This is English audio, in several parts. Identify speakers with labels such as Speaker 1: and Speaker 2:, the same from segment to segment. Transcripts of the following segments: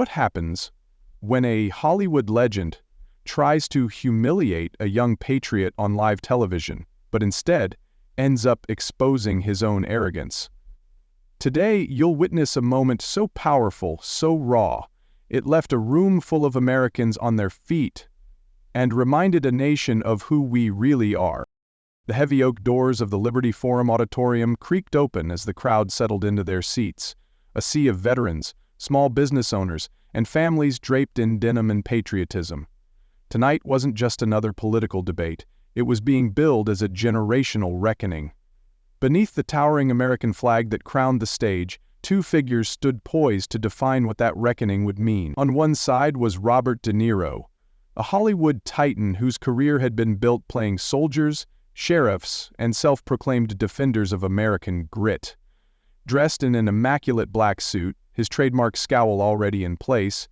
Speaker 1: What happens when a Hollywood legend tries to humiliate a young patriot on live television, but instead ends up exposing his own arrogance? Today, you'll witness a moment so powerful, so raw, it left a room full of Americans on their feet and reminded a nation of who we really are. The heavy oak doors of the Liberty Forum auditorium creaked open as the crowd settled into their seats, a sea of veterans, small business owners, and families draped in denim and patriotism. Tonight wasn't just another political debate, it was being billed as a generational reckoning. Beneath the towering American flag that crowned the stage, two figures stood poised to define what that reckoning would mean. On one side was Robert De Niro, a Hollywood titan whose career had been built playing soldiers, sheriffs, and self-proclaimed defenders of American grit. Dressed in an immaculate black suit, his trademark scowl already in place,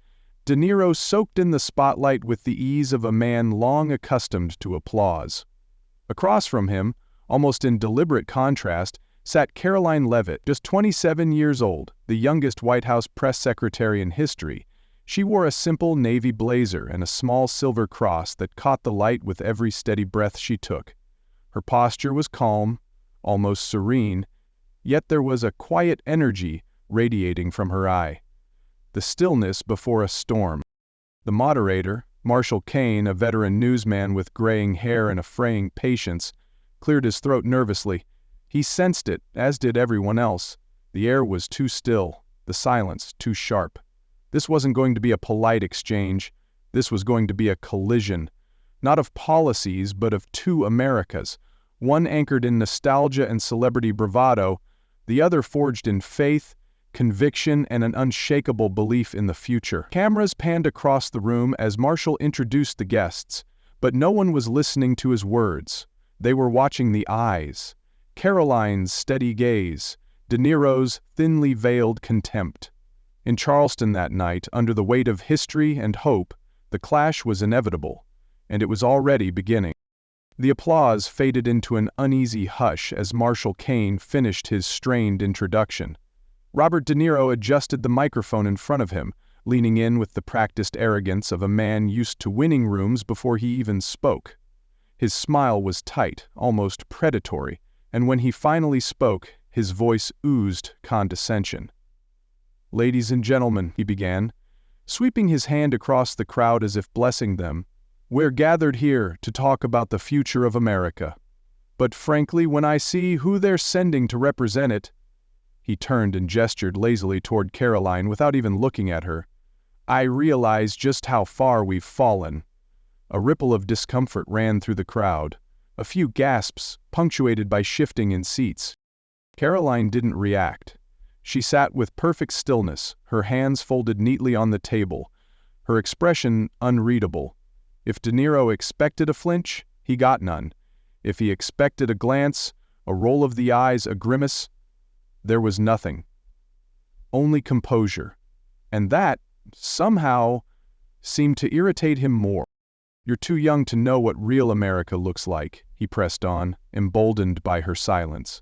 Speaker 1: De Niro soaked in the spotlight with the ease of a man long accustomed to applause. Across from him, almost in deliberate contrast, sat Karoline Leavitt, just 27 years old, the youngest White House press secretary in history. She wore a simple navy blazer and a small silver cross that caught the light with every steady breath she took. Her posture was calm, almost serene, yet there was a quiet energy radiating from her eye. The stillness before a storm. The moderator, Marshall Kane, a veteran newsman with graying hair and a fraying patience, cleared his throat nervously. He sensed it, as did everyone else. The air was too still, the silence too sharp. This wasn't going to be a polite exchange. This was going to be a collision, not of policies, but of two Americas, one anchored in nostalgia and celebrity bravado, the other forged in faith, conviction, and an unshakable belief in the future. Cameras panned across the room as Marshall introduced the guests, but no one was listening to his words. They were watching the eyes. Karoline's steady gaze, De Niro's thinly veiled contempt. In Charleston that night, under the weight of history and hope, the clash was inevitable, and it was already beginning. The applause faded into an uneasy hush as Marshall Kane finished his strained introduction. Robert De Niro adjusted the microphone in front of him, leaning in with the practiced arrogance of a man used to winning rooms before he even spoke. His smile was tight, almost predatory, and when he finally spoke, his voice oozed condescension. "Ladies and gentlemen," he began, sweeping his hand across the crowd as if blessing them, "we're gathered here to talk about the future of America. But frankly, when I see who they're sending to represent it," he turned and gestured lazily toward Karoline without even looking at her, "I realize just how far we've fallen." A ripple of discomfort ran through the crowd, a few gasps punctuated by shifting in seats. Karoline didn't react. She sat with perfect stillness, her hands folded neatly on the table, her expression unreadable. If De Niro expected a flinch, he got none. If he expected a glance, a roll of the eyes, a grimace, there was nothing. Only composure. And that, somehow, seemed to irritate him more. "You're too young to know what real America looks like," he pressed on, emboldened by her silence.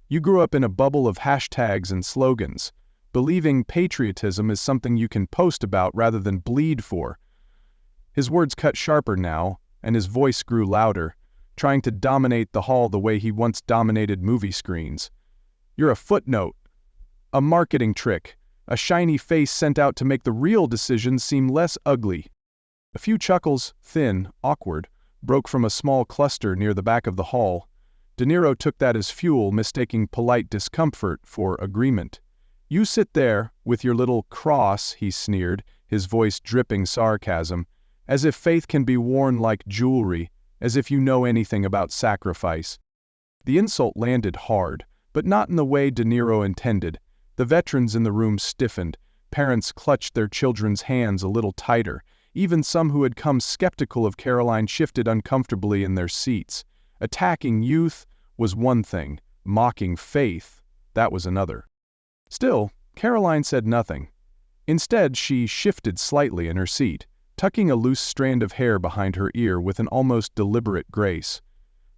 Speaker 1: "You grew up in a bubble of hashtags and slogans, believing patriotism is something you can post about rather than bleed for." His words cut sharper now, and his voice grew louder, trying to dominate the hall the way he once dominated movie screens. "You're a footnote, a marketing trick, a shiny face sent out to make the real decisions seem less ugly." A few chuckles, thin, awkward, broke from a small cluster near the back of the hall. De Niro took that as fuel, mistaking polite discomfort for agreement. "You sit there, with your little cross," he sneered, his voice dripping sarcasm, "as if faith can be worn like jewelry, as if you know anything about sacrifice." The insult landed hard, but not in the way De Niro intended. The veterans in the room stiffened, parents clutched their children's hands a little tighter, even some who had come skeptical of Karoline shifted uncomfortably in their seats. Attacking youth was one thing, mocking faith, that was another. Still, Karoline said nothing. Instead, she shifted slightly in her seat, tucking a loose strand of hair behind her ear with an almost deliberate grace.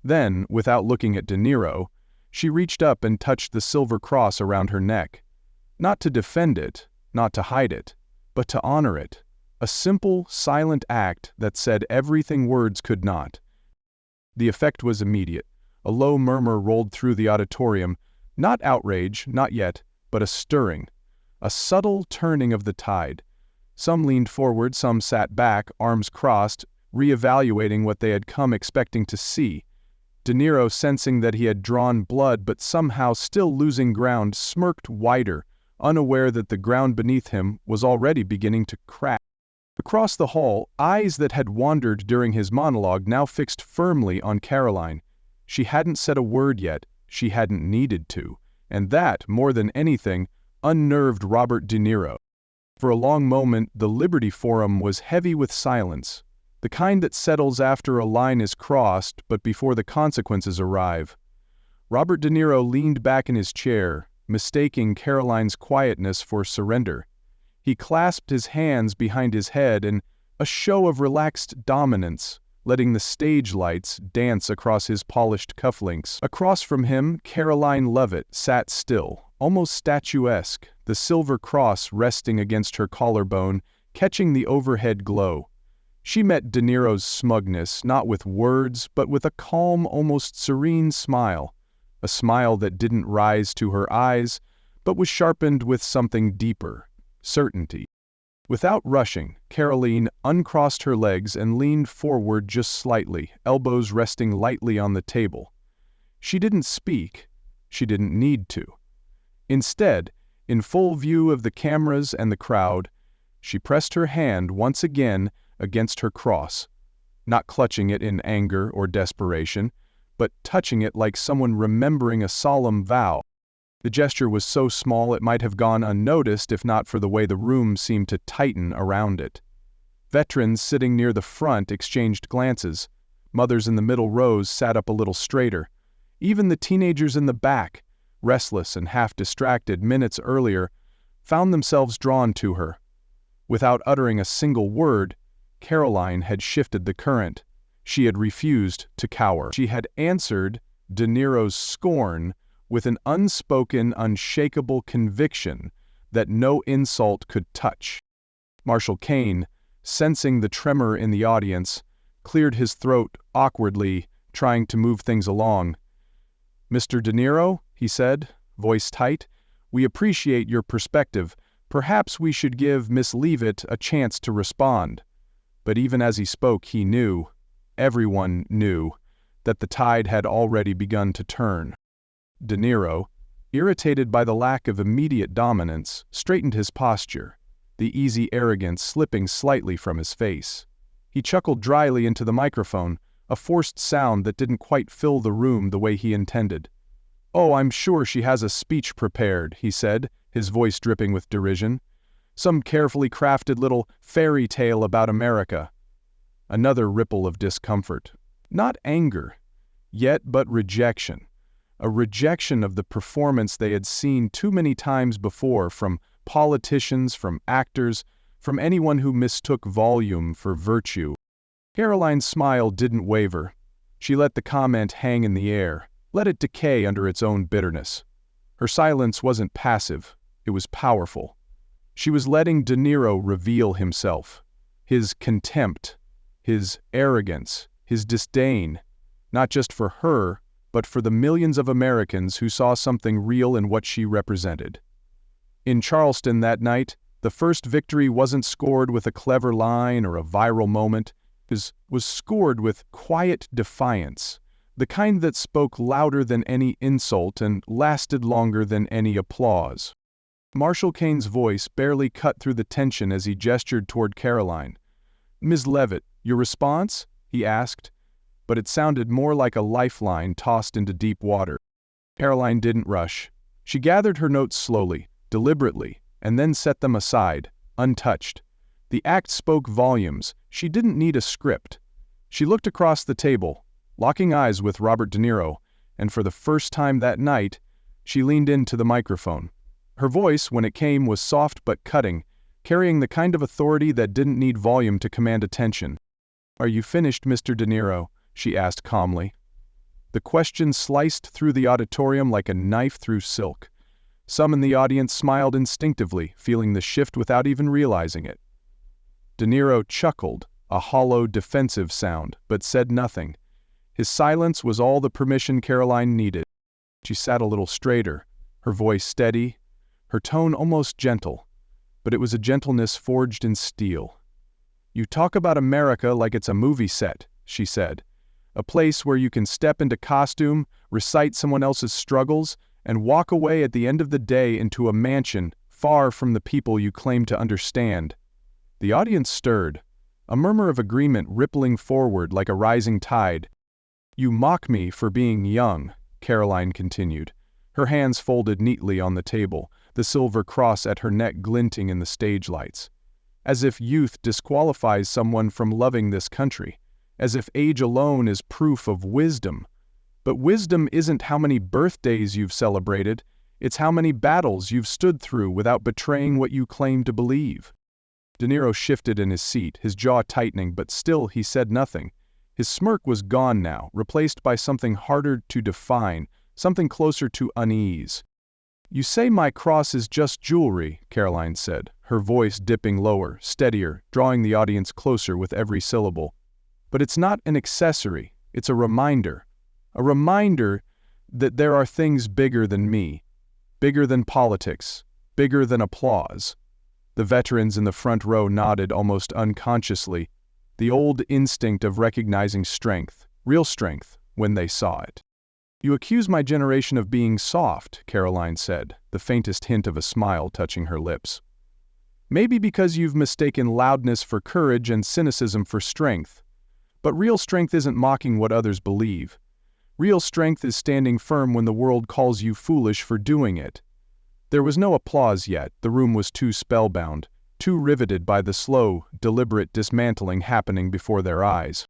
Speaker 1: Then, without looking at De Niro, she reached up and touched the silver cross around her neck. Not to defend it, not to hide it, but to honor it. A simple, silent act that said everything words could not. The effect was immediate. A low murmur rolled through the auditorium, not outrage, not yet, but a stirring, a subtle turning of the tide. Some leaned forward, some sat back, arms crossed, re-evaluating what they had come expecting to see. De Niro, sensing that he had drawn blood but somehow still losing ground, smirked wider, unaware that the ground beneath him was already beginning to crack. Across the hall, eyes that had wandered during his monologue now fixed firmly on Karoline. She hadn't said a word yet, she hadn't needed to, and that, more than anything, unnerved Robert De Niro. For a long moment, the Liberty Forum was heavy with silence, the kind that settles after a line is crossed but before the consequences arrive. Robert De Niro leaned back in his chair, mistaking Karoline's quietness for surrender. He clasped his hands behind his head in a show of relaxed dominance, letting the stage lights dance across his polished cufflinks. Across from him, Karoline Leavitt sat still, almost statuesque, the silver cross resting against her collarbone, catching the overhead glow. She met De Niro's smugness not with words, but with a calm, almost serene smile, a smile that didn't rise to her eyes, but was sharpened with something deeper, certainty. Without rushing, Karoline uncrossed her legs and leaned forward just slightly, elbows resting lightly on the table. She didn't speak. She didn't need to. Instead, in full view of the cameras and the crowd, she pressed her hand once again against her cross, not clutching it in anger or desperation, but touching it like someone remembering a solemn vow. The gesture was so small it might have gone unnoticed if not for the way the room seemed to tighten around it. Veterans sitting near the front exchanged glances. Mothers in the middle rows sat up a little straighter. Even the teenagers in the back, restless and half-distracted minutes earlier, found themselves drawn to her. Without uttering a single word, Karoline had shifted the current. She had refused to cower. She had answered De Niro's scorn with an unspoken, unshakable conviction that no insult could touch. Marshal Kane, sensing the tremor in the audience, cleared his throat awkwardly, trying to move things along. "Mr. De Niro," he said, voice tight, "we appreciate your perspective. Perhaps we should give Miss Leavitt a chance to respond." But even as he spoke, he knew, everyone knew, that the tide had already begun to turn. De Niro, irritated by the lack of immediate dominance, straightened his posture, the easy arrogance slipping slightly from his face. He chuckled dryly into the microphone, a forced sound that didn't quite fill the room the way he intended. "Oh, I'm sure she has a speech prepared," he said, his voice dripping with derision. "Some carefully crafted little fairy tale about America." Another ripple of discomfort. Not anger, yet but rejection. A rejection of the performance they had seen too many times before from politicians, from actors, from anyone who mistook volume for virtue. Karoline's smile didn't waver. She let the comment hang in the air, let it decay under its own bitterness. Her silence wasn't passive, it was powerful. She was letting De Niro reveal himself, his contempt, his arrogance, his disdain, not just for her, but for the millions of Americans who saw something real in what she represented. In Charleston that night, the first victory wasn't scored with a clever line or a viral moment. It was scored with quiet defiance, the kind that spoke louder than any insult and lasted longer than any applause. Marshal Kane's voice barely cut through the tension as he gestured toward Karoline. "Ms. Leavitt, your response?" he asked, but it sounded more like a lifeline tossed into deep water. Karoline didn't rush. She gathered her notes slowly, deliberately, and then set them aside, untouched. The act spoke volumes. She didn't need a script. She looked across the table, locking eyes with Robert De Niro, and for the first time that night, she leaned into the microphone. Her voice, when it came, was soft but cutting, carrying the kind of authority that didn't need volume to command attention. "Are you finished, Mr. De Niro?" she asked calmly. The question sliced through the auditorium like a knife through silk. Some in the audience smiled instinctively, feeling the shift without even realizing it. De Niro chuckled, a hollow, defensive sound, but said nothing. His silence was all the permission Karoline needed. She sat a little straighter, her voice steady, her tone almost gentle, but it was a gentleness forged in steel. "You talk about America like it's a movie set," she said. "A place where you can step into costume, recite someone else's struggles, and walk away at the end of the day into a mansion far from the people you claim to understand." The audience stirred, a murmur of agreement rippling forward like a rising tide. "You mock me for being young," Karoline continued, her hands folded neatly on the table, the silver cross at her neck glinting in the stage lights. "As if youth disqualifies someone from loving this country, as if age alone is proof of wisdom. But wisdom isn't how many birthdays you've celebrated, it's how many battles you've stood through without betraying what you claim to believe." De Niro shifted in his seat, his jaw tightening, but still he said nothing. His smirk was gone now, replaced by something harder to define, something closer to unease. "You say my cross is just jewelry," Karoline said, her voice dipping lower, steadier, drawing the audience closer with every syllable. "But it's not an accessory, it's a reminder that there are things bigger than me, bigger than politics, bigger than applause." The veterans in the front row nodded almost unconsciously, the old instinct of recognizing strength, real strength, when they saw it. "You accuse my generation of being soft," Karoline said, the faintest hint of a smile touching her lips. "Maybe because you've mistaken loudness for courage and cynicism for strength. But real strength isn't mocking what others believe. Real strength is standing firm when the world calls you foolish for doing it." There was no applause yet, the room was too spellbound, too riveted by the slow, deliberate dismantling happening before their eyes.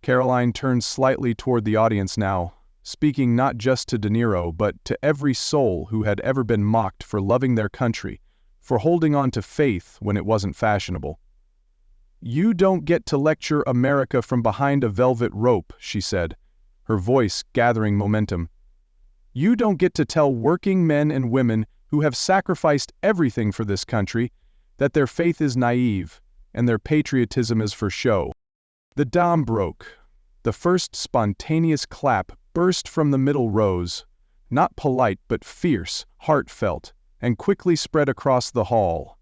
Speaker 1: Karoline turned slightly toward the audience now, speaking not just to De Niro but to every soul who had ever been mocked for loving their country, for holding on to faith when it wasn't fashionable. "You don't get to lecture America from behind a velvet rope," she said, her voice gathering momentum. "You don't get to tell working men and women who have sacrificed everything for this country that their faith is naive and their patriotism is for show." The dam broke. The first spontaneous clap burst from the middle rows, not polite but fierce, heartfelt, and quickly spread across the hall.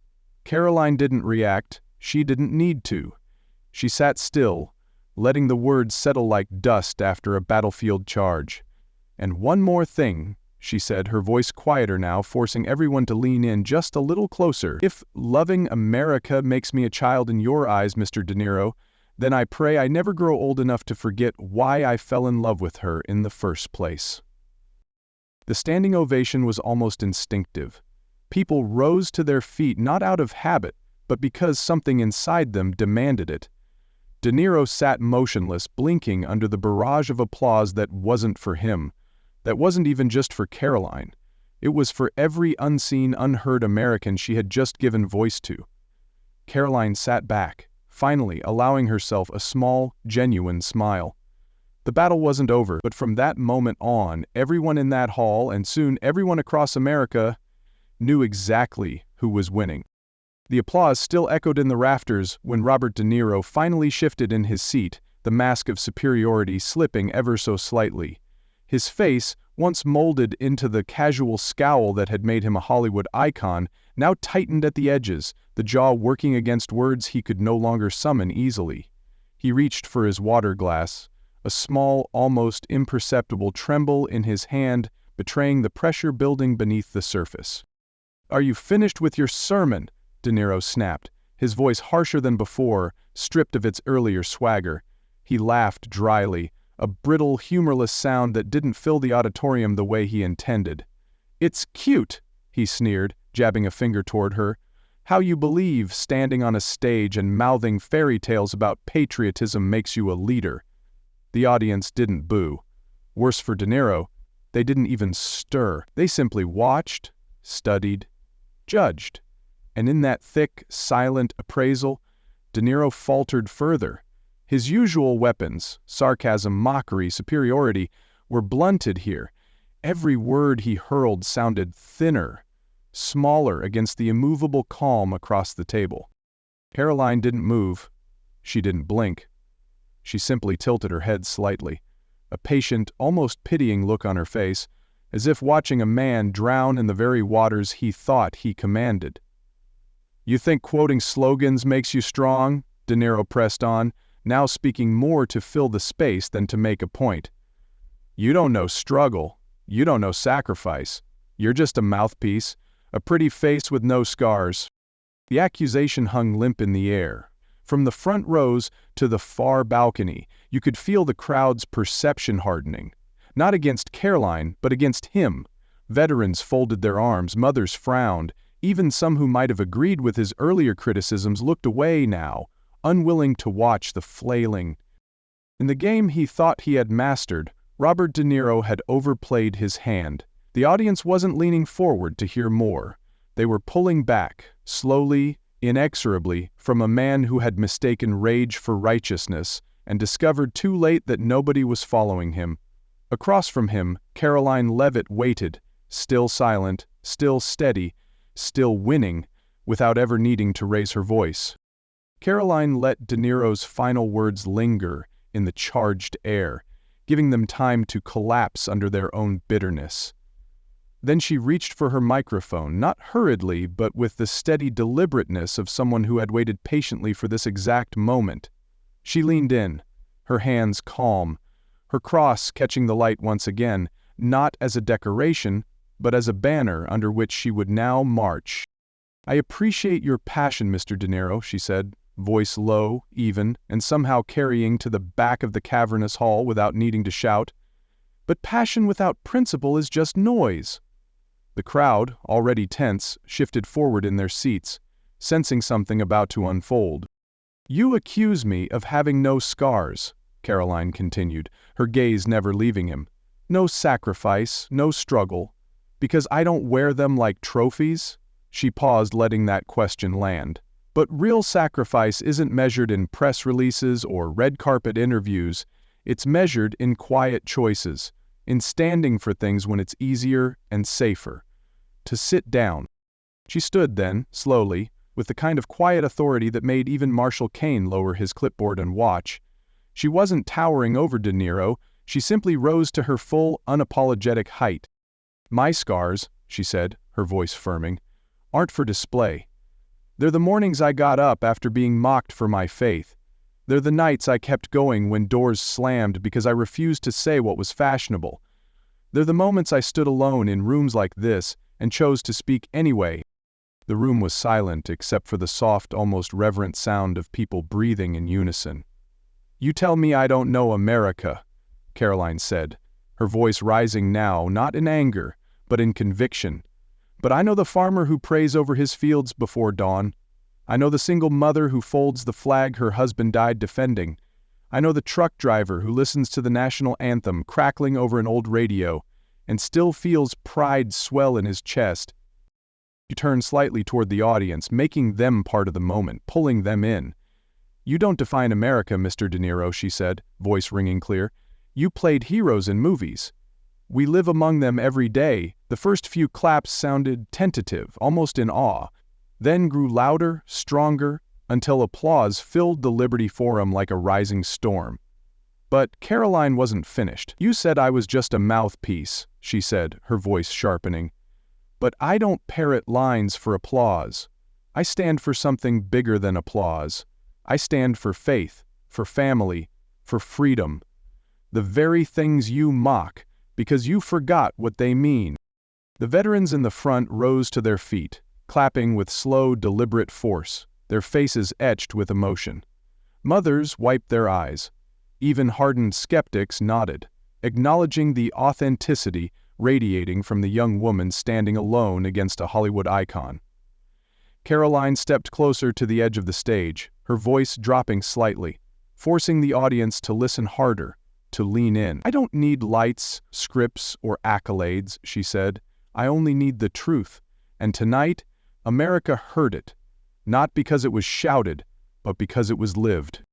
Speaker 1: Karoline didn't react, she didn't need to. She sat still, letting the words settle like dust after a battlefield charge. "And one more thing," she said, her voice quieter now, forcing everyone to lean in just a little closer. "If loving America makes me a child in your eyes, Mr. De Niro, then I pray I never grow old enough to forget why I fell in love with her in the first place." The standing ovation was almost instinctive. People rose to their feet not out of habit, but because something inside them demanded it. De Niro sat motionless, blinking under the barrage of applause that wasn't for him, that wasn't even just for Karoline. It was for every unseen, unheard American she had just given voice to. Karoline sat back, finally allowing herself a small, genuine smile. The battle wasn't over, but from that moment on, everyone in that hall, and soon everyone across America, knew exactly who was winning. The applause still echoed in the rafters when Robert De Niro finally shifted in his seat, the mask of superiority slipping ever so slightly. His face, once molded into the casual scowl that had made him a Hollywood icon, now tightened at the edges, the jaw working against words he could no longer summon easily. He reached for his water glass, a small, almost imperceptible tremble in his hand betraying the pressure building beneath the surface. "Are you finished with your sermon?" De Niro snapped, his voice harsher than before, stripped of its earlier swagger. He laughed dryly, a brittle, humorless sound that didn't fill the auditorium the way he intended. "It's cute," he sneered, jabbing a finger toward her. "How you believe standing on a stage and mouthing fairy tales about patriotism makes you a leader." The audience didn't boo. Worse for De Niro, they didn't even stir. They simply watched, studied, judged. And in that thick, silent appraisal, De Niro faltered further. His usual weapons, sarcasm, mockery, superiority, were blunted here. Every word he hurled sounded thinner, smaller against the immovable calm across the table. Karoline didn't move. She didn't blink. She simply tilted her head slightly, a patient, almost pitying look on her face, as if watching a man drown in the very waters he thought he commanded. "You think quoting slogans makes you strong?" De Niro pressed on, now speaking more to fill the space than to make a point. "You don't know struggle. You don't know sacrifice. You're just a mouthpiece, a pretty face with no scars." The accusation hung limp in the air. From the front rows to the far balcony, you could feel the crowd's perception hardening. Not against Karoline, but against him. Veterans folded their arms, mothers frowned. Even some who might have agreed with his earlier criticisms looked away now, unwilling to watch the flailing. In the game he thought he had mastered, Robert De Niro had overplayed his hand. The audience wasn't leaning forward to hear more. They were pulling back, slowly, inexorably, from a man who had mistaken rage for righteousness and discovered too late that nobody was following him. Across from him, Karoline Leavitt waited, still silent, still steady, still winning, without ever needing to raise her voice. Karoline let De Niro's final words linger in the charged air, giving them time to collapse under their own bitterness. Then she reached for her microphone, not hurriedly, but with the steady deliberateness of someone who had waited patiently for this exact moment. She leaned in, her hands calm, her cross catching the light once again, not as a decoration, but as a banner under which she would now march. "I appreciate your passion, Mr. De Niro," she said, voice low, even, and somehow carrying to the back of the cavernous hall without needing to shout. "But passion without principle is just noise." The crowd, already tense, shifted forward in their seats, sensing something about to unfold. "You accuse me of having no scars," Karoline continued, her gaze never leaving him. "No sacrifice, no struggle. Because I don't wear them like trophies?" She paused, letting that question land. "But real sacrifice isn't measured in press releases or red carpet interviews. It's measured in quiet choices, in standing for things when it's easier and safer. To sit down." She stood then, slowly, with the kind of quiet authority that made even Marshal Caine lower his clipboard and watch. She wasn't towering over De Niro, she simply rose to her full, unapologetic height. "My scars," she said, her voice firming, "aren't for display. They're the mornings I got up after being mocked for my faith. They're the nights I kept going when doors slammed because I refused to say what was fashionable. They're the moments I stood alone in rooms like this and chose to speak anyway." The room was silent except for the soft, almost reverent sound of people breathing in unison. "You tell me I don't know America," Karoline said, her voice rising now, not in anger, but in conviction. "But I know the farmer who prays over his fields before dawn. I know the single mother who folds the flag her husband died defending. I know the truck driver who listens to the national anthem crackling over an old radio and still feels pride swell in his chest." She turned slightly toward the audience, making them part of the moment, pulling them in. "You don't define America, Mr. De Niro," she said, voice ringing clear. "You played heroes in movies. We live among them every day." The first few claps sounded tentative, almost in awe, then grew louder, stronger, until applause filled the Liberty Forum like a rising storm. But Karoline wasn't finished. "You said I was just a mouthpiece," she said, her voice sharpening. "But I don't parrot lines for applause. I stand for something bigger than applause. I stand for faith, for family, for freedom. The very things you mock, because you forgot what they mean." The veterans in the front rose to their feet, clapping with slow, deliberate force, their faces etched with emotion. Mothers wiped their eyes. Even hardened skeptics nodded, acknowledging the authenticity radiating from the young woman standing alone against a Hollywood icon. Karoline stepped closer to the edge of the stage, her voice dropping slightly, forcing the audience to listen harder, to lean in. "I don't need lights, scripts, or accolades," she said. "I only need the truth. And tonight, America heard it, not because it was shouted, but because it was lived."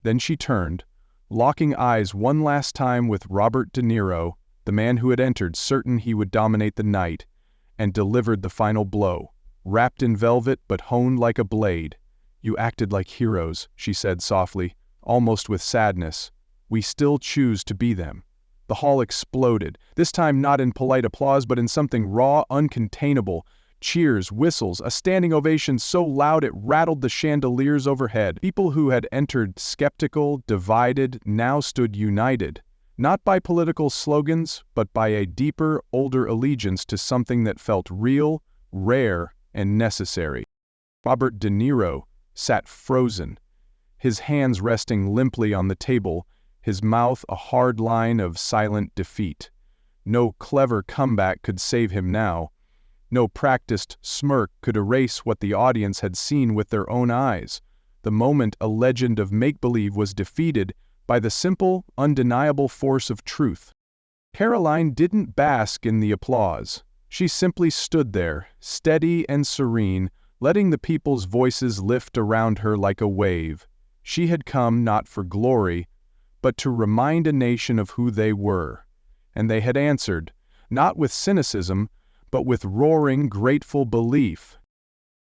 Speaker 1: Then she turned, locking eyes one last time with Robert De Niro, the man who had entered certain he would dominate the night, and delivered the final blow. Wrapped in velvet but honed like a blade. "You acted like heroes," she said softly, almost with sadness. "We still choose to be them." The hall exploded, this time not in polite applause but in something raw, uncontainable. Cheers, whistles, a standing ovation so loud it rattled the chandeliers overhead. People who had entered skeptical, divided, now stood united, not by political slogans, but by a deeper, older allegiance to something that felt real, rare, and necessary. Robert De Niro sat frozen, his hands resting limply on the table, his mouth a hard line of silent defeat. No clever comeback could save him now. No practiced smirk could erase what the audience had seen with their own eyes. The moment a legend of make-believe was defeated by the simple, undeniable force of truth. Karoline didn't bask in the applause. She simply stood there, steady and serene, letting the people's voices lift around her like a wave. She had come not for glory, but to remind a nation of who they were. And they had answered, not with cynicism, but with roaring, grateful belief.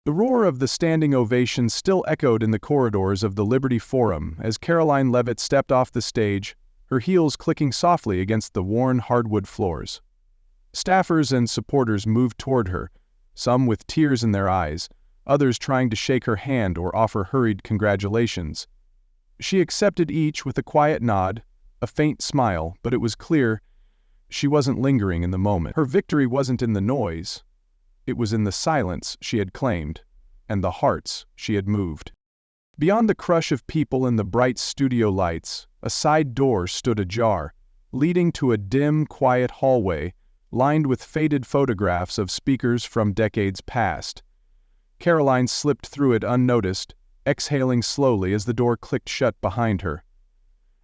Speaker 1: The roar of the standing ovation still echoed in the corridors of the Liberty Forum as Karoline Leavitt stepped off the stage, her heels clicking softly against the worn hardwood floors. Staffers and supporters moved toward her, some with tears in their eyes, others trying to shake her hand or offer hurried congratulations. She accepted each with a quiet nod, a faint smile, but it was clear she wasn't lingering in the moment. Her victory wasn't in the noise. It was in the silence she had claimed, and the hearts she had moved. Beyond the crush of people and the bright studio lights, a side door stood ajar, leading to a dim, quiet hallway lined with faded photographs of speakers from decades past. Karoline slipped through it unnoticed, exhaling slowly as the door clicked shut behind her.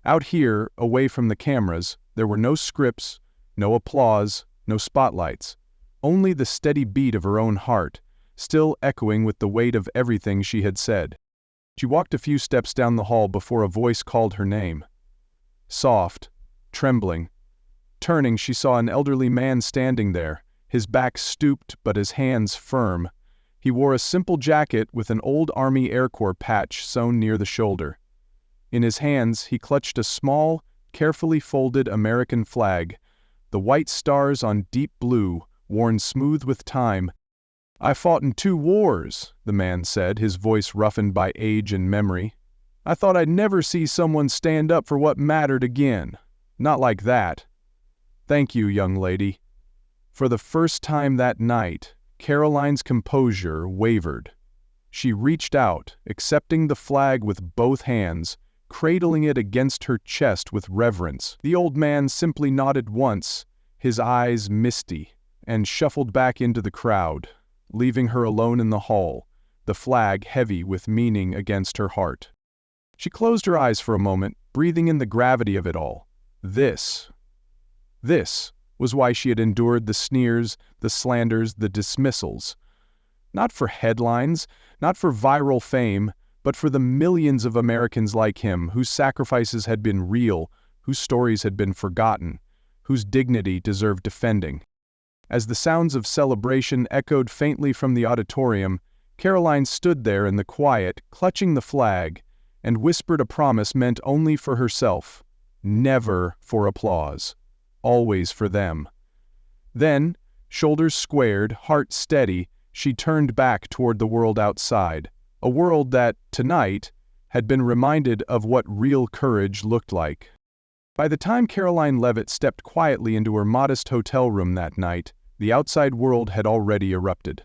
Speaker 1: Out here, away from the cameras, there were no scripts, no applause, no spotlights, only the steady beat of her own heart, still echoing with the weight of everything she had said. She walked a few steps down the hall before a voice called her name. Soft, trembling. Turning, she saw an elderly man standing there, his back stooped but his hands firm. He wore a simple jacket with an old Army Air Corps patch sewn near the shoulder. In his hands, he clutched a small, carefully folded American flag, the white stars on deep blue, worn smooth with time. "I fought in 2 wars, the man said, his voice roughened by age and memory. "I thought I'd never see someone stand up for what mattered again. Not like that. Thank you, young lady." For the first time that night, Karoline's composure wavered. She reached out, accepting the flag with both hands, cradling it against her chest with reverence. The old man simply nodded once, his eyes misty, and shuffled back into the crowd, leaving her alone in the hall, the flag heavy with meaning against her heart. She closed her eyes for a moment, breathing in the gravity of it all. This was why she had endured the sneers, the slanders, the dismissals. Not for headlines, not for viral fame, but for the millions of Americans like him whose sacrifices had been real, whose stories had been forgotten, whose dignity deserved defending. As the sounds of celebration echoed faintly from the auditorium, Karoline stood there in the quiet, clutching the flag, and whispered a promise meant only for herself. Never for applause. Always for them. Then, shoulders squared, heart steady, she turned back toward the world outside, a world that, tonight, had been reminded of what real courage looked like. By the time Karoline Leavitt stepped quietly into her modest hotel room that night, the outside world had already erupted.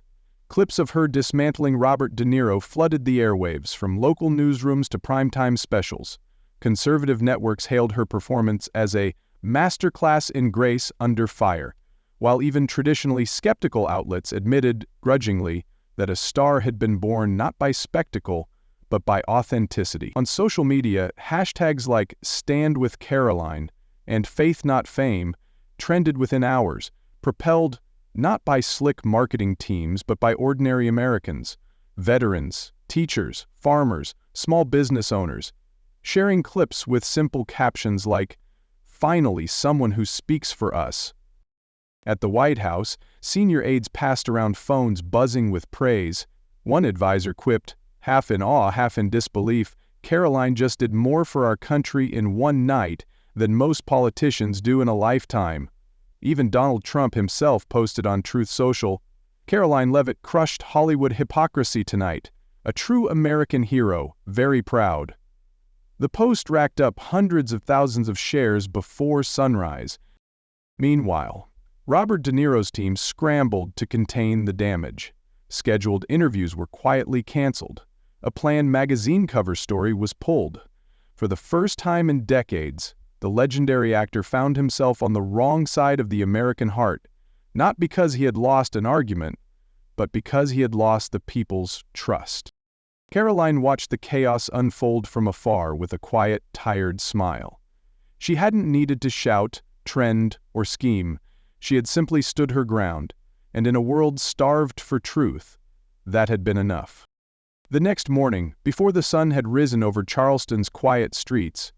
Speaker 1: Clips of her dismantling Robert De Niro flooded the airwaves, from local newsrooms to primetime specials. Conservative networks hailed her performance as a masterclass in grace under fire, while even traditionally skeptical outlets admitted, grudgingly, that a star had been born not by spectacle, but by authenticity. On social media, hashtags like Stand with Karoline and Faith Not Fame trended within hours, propelled not by slick marketing teams but by ordinary Americans, veterans, teachers, farmers, small business owners, sharing clips with simple captions like, "Finally, someone who speaks for us." At the White House, senior aides passed around phones buzzing with praise. One advisor quipped, half in awe, half in disbelief, "Karoline just did more for our country in one night than most politicians do in a lifetime." Even Donald Trump himself posted on Truth Social, "Karoline Leavitt crushed Hollywood hypocrisy tonight. A true American hero, very proud." The post racked up hundreds of thousands of shares before sunrise. Meanwhile, Robert De Niro's team scrambled to contain the damage. Scheduled interviews were quietly canceled. A planned magazine cover story was pulled. For the first time in decades, the legendary actor found himself on the wrong side of the American heart, not because he had lost an argument, but because he had lost the people's trust. Karoline watched the chaos unfold from afar with a quiet, tired smile. She hadn't needed to shout, trend, or scheme. She had simply stood her ground, and in a world starved for truth, that had been enough. The next morning, before the sun had risen over Charleston's quiet streets,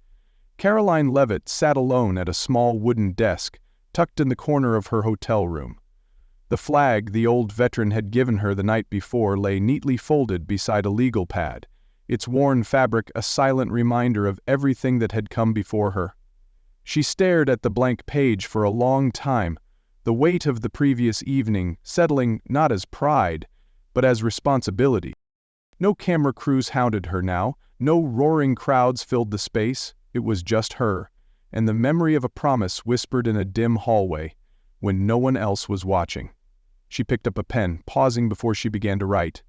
Speaker 1: Karoline Leavitt sat alone at a small wooden desk tucked in the corner of her hotel room. The flag the old veteran had given her the night before lay neatly folded beside a legal pad, its worn fabric a silent reminder of everything that had come before her. She stared at the blank page for a long time, the weight of the previous evening settling not as pride, but as responsibility. No camera crews hounded her now, no roaring crowds filled the space. It was just her, and the memory of a promise whispered in a dim hallway, when no one else was watching. She picked up a pen, pausing before she began to write.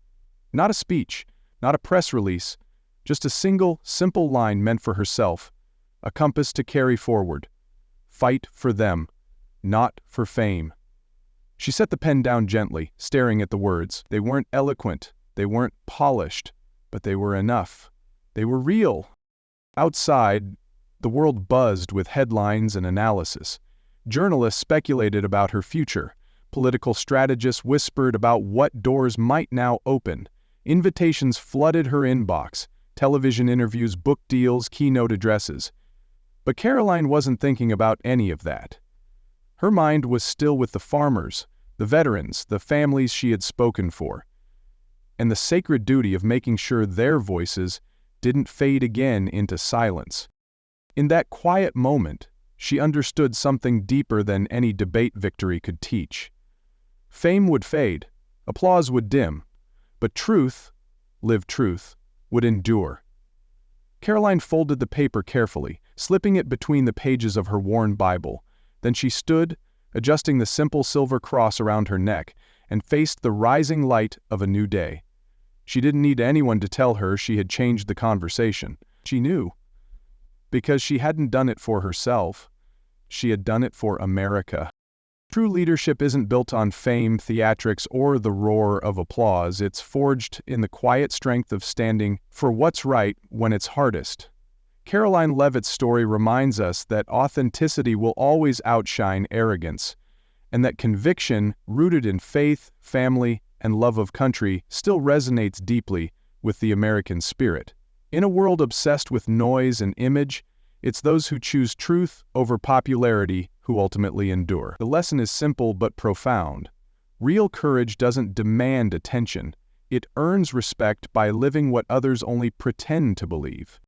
Speaker 1: Not a speech, not a press release, just a single, simple line meant for herself, a compass to carry forward. Fight for them, not for fame. She set the pen down gently, staring at the words. They weren't eloquent, they weren't polished, but they were enough. They were real. Outside, the world buzzed with headlines and analysis. Journalists speculated about her future. Political strategists whispered about what doors might now open. Invitations flooded her inbox, television interviews, book deals, keynote addresses. But Karoline wasn't thinking about any of that. Her mind was still with the farmers, the veterans, the families she had spoken for, and the sacred duty of making sure their voices didn't fade again into silence. In that quiet moment, she understood something deeper than any debate victory could teach. Fame would fade, applause would dim, but truth, lived truth, would endure. Karoline folded the paper carefully, slipping it between the pages of her worn Bible. Then she stood, adjusting the simple silver cross around her neck, and faced the rising light of a new day. She didn't need anyone to tell her she had changed the conversation. She knew. Because she hadn't done it for herself. She had done it for America. True leadership isn't built on fame, theatrics, or the roar of applause. It's forged in the quiet strength of standing for what's right when it's hardest. Karoline Leavitt's story reminds us that authenticity will always outshine arrogance, and that conviction, rooted in faith, family, and love of country, still resonates deeply with the American spirit. In a world obsessed with noise and image, it's those who choose truth over popularity who ultimately endure. The lesson is simple but profound. Real courage doesn't demand attention. It earns respect by living what others only pretend to believe.